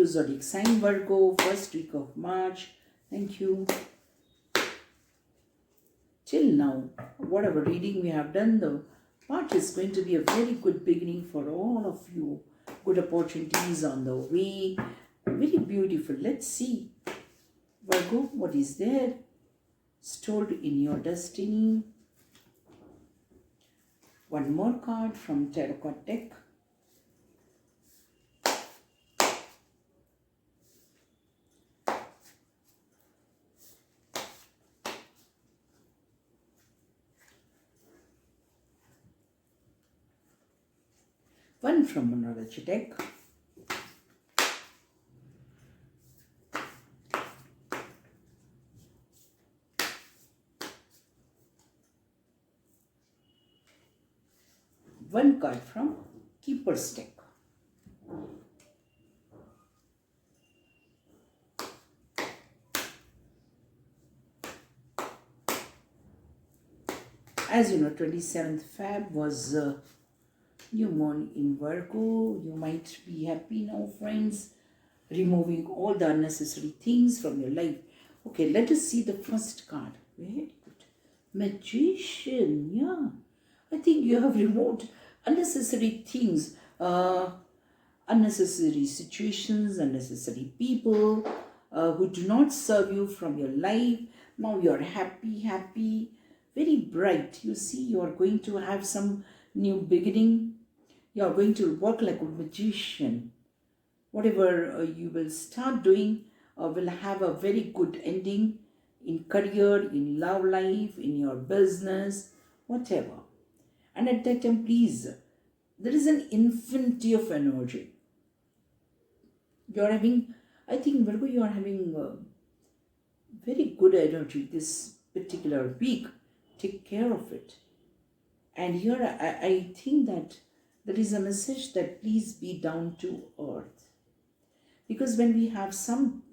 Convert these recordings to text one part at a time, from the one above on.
you, zodiac sign Virgo, first week of March. Thank you. Till now, whatever reading we have done, the March is going to be a very good beginning for all of you. Good opportunities on the way. Very beautiful. Let's see, Virgo, what is there stored in your destiny. One more card from Tarot card deck. One from another deck. One card from Keeper's deck. As you know, 27th Feb was new moon in Virgo. You might be happy now, friends, removing all the unnecessary things from your life. Okay, let us see the first card. Very good. Magician, yeah. I think you have removed unnecessary things, unnecessary situations, unnecessary people who do not serve you from your life. Now you are happy, very bright. You see, you are going to have some new beginning. You are going to work like a magician. Whatever you will start doing will have a very good ending in career, in love life, in your business, whatever. And at that time, please, there is an infinity of energy. You are having, I think, Virgo, you are having very good energy this particular week. Take care of it. And here, I think that there is a message that please be down to earth. Because when we have some,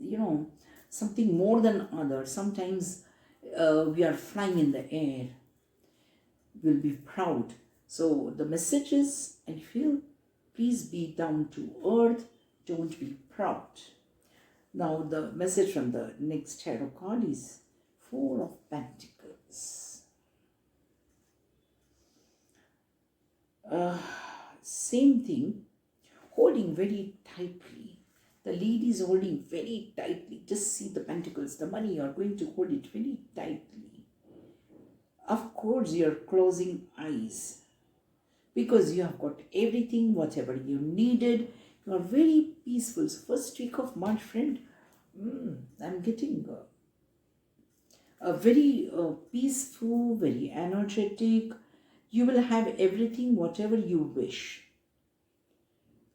something more than others, sometimes we are flying in the air. Will be proud. So the message is, I feel, please be down to earth, don't be proud. Now the message from the next tarot card is Four of Pentacles. Same thing, holding very tightly. The lady is holding very tightly. Just see the pentacles, the money, you are going to hold it very tightly. Of course, you're closing eyes because you have got everything, whatever you needed. You are very peaceful. First week of March, friend, I'm getting a very peaceful, very energetic. You will have everything, whatever you wish.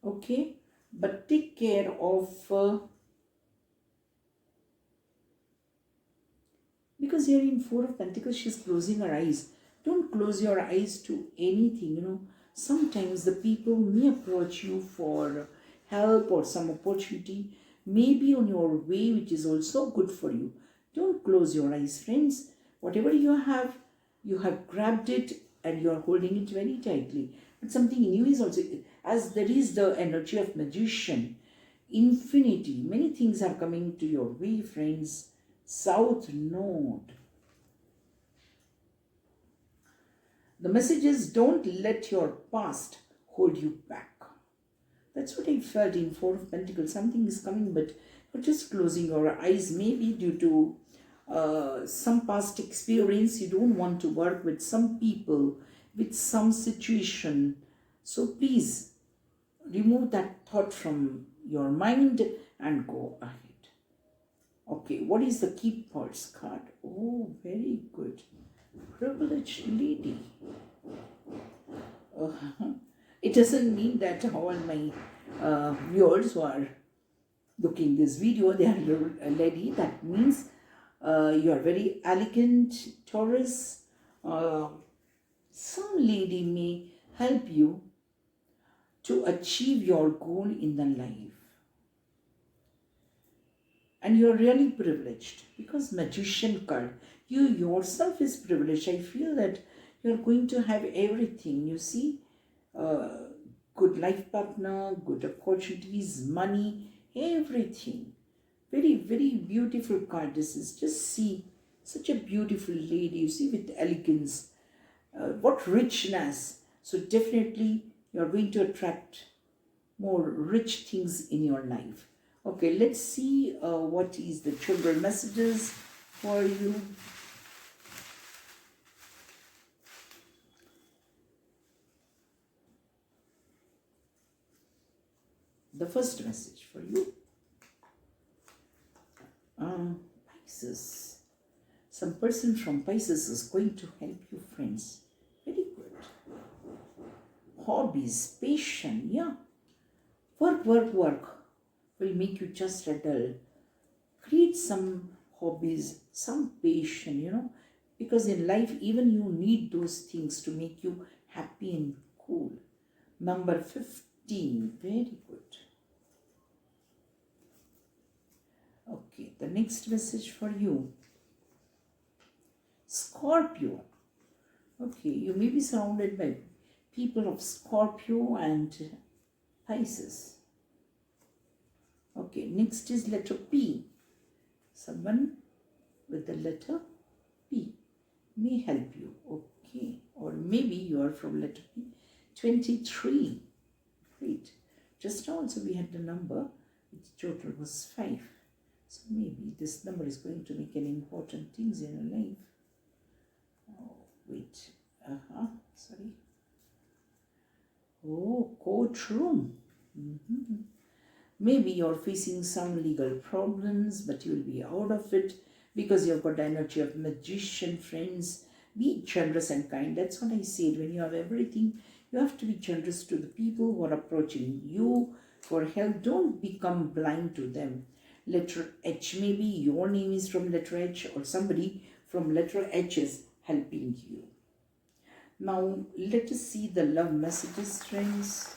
Okay? But take care of... because you're in Four of Pentacles, she's closing her eyes. Don't close your eyes to anything, Sometimes the people may approach you for help or some opportunity, maybe on your way, which is also good for you. Don't close your eyes, friends. Whatever you have grabbed it and you are holding it very tightly. But something new is also, as there is the energy of magician, infinity, many things are coming to your way, friends. South Node. The message is, don't let your past hold you back. That's what I felt in Four of Pentacles. Something is coming, but you're just closing your eyes, maybe due to some past experience. You don't want to work with some people, with some situation. So please remove that thought from your mind and go ahead. Okay, what is the Keeper's card? Oh, very good. Privileged lady. It doesn't mean that all my viewers who are looking this video, they are a lady. That means you are very elegant, Taurus. Some lady may help you to achieve your goal in the life. And you're really privileged because Magician card, you yourself is privileged. I feel that you're going to have everything. You see, good life partner, good opportunities, money, everything. Very, very beautiful card. This is, just see, such a beautiful lady, you see, with elegance. What richness. So definitely you're going to attract more rich things in your life. Okay, let's see what is the children messages for you. The first message for you. Pisces. Some person from Pisces is going to help you, friends. Very good. Hobbies, passion, yeah. Work will make you just a dull. Create some hobbies, some passion, because in life even you need those things to make you happy and cool. Number 15, very good. Okay, the next message for you. Scorpio. Okay, you may be surrounded by people of Scorpio and Pisces. Okay, next is letter P. Someone with the letter P may help you. Okay, or maybe you are from letter P. 23. Great. Just now also we had the number, its total was 5. So maybe this number is going to make an important things in your life. Oh, wait. Sorry. Oh, courtroom. Maybe you're facing some legal problems, but you'll be out of it because you've got the energy of magician, friends. Be generous and kind. That's what I said. When you have everything, you have to be generous to the people who are approaching you for help. Don't become blind to them. Letter H. Maybe your name is from letter H or somebody from letter H is helping you. Now, let us see the love messages, friends.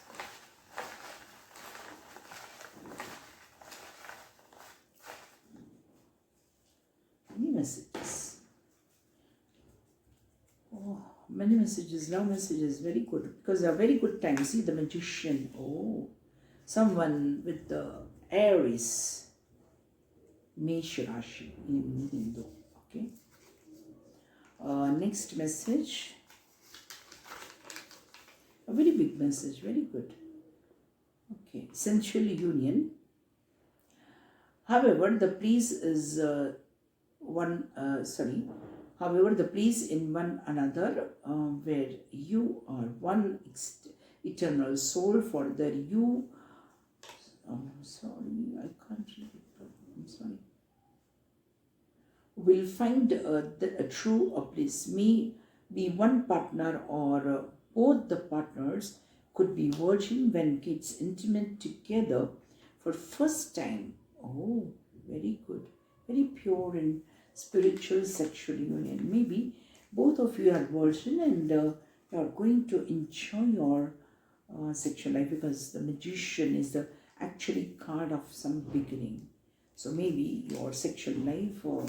Many messages. Oh, many messages, love messages, very good. Because they are very good time. See the magician. Oh, someone with the Aries. Mesh Rashi in Hindu. Okay. Next message. A very big message, very good. Okay, sensual union. However, the place is However, the place in one another, where you are one eternal soul. Further, you. Sorry, I can't read it. I'm sorry. Will find a true bliss. May be one partner or both the partners could be virgin when gets intimate together for first time. Oh, very good. Very pure and spiritual sexual union. Maybe both of you are virgin and you are going to enjoy your sexual life because the magician is the actually card of some beginning. So maybe your sexual life or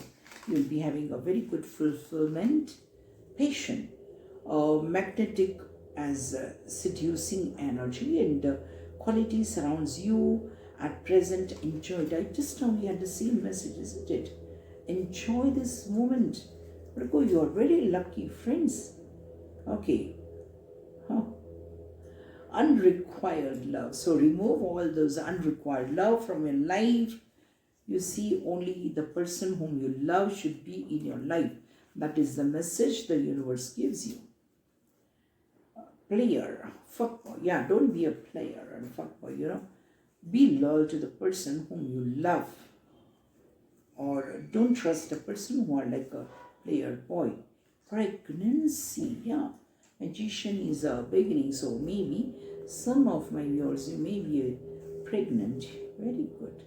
you'll be having a very good fulfillment, patient, magnetic as seducing energy and quality surrounds you at present. Enjoy it. I just now we had the same message, isn't it? Enjoy this moment. Virgo, you are very lucky, friends. Okay. Unrequired love. So remove all those unrequired love from your life. You see, only the person whom you love should be in your life. That is the message the universe gives you. Player, fuckboy. Yeah, don't be a player and fuckboy, Be loyal to the person whom you love. Or don't trust a person who are like a player boy. Pregnancy, yeah. Magician is a beginning, so maybe some of my viewers, you may be pregnant. Very good.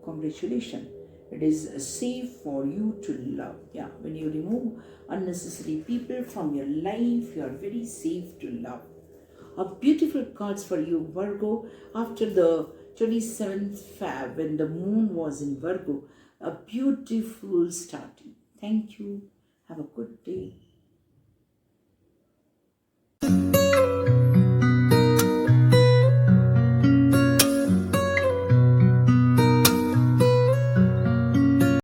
Congratulations. It is safe for you to love. Yeah, when you remove unnecessary people from your life, you are very safe to love. A beautiful cards for you, Virgo. After the 27th Feb, when the moon was in Virgo, a beautiful starting. Thank you. Have a good day.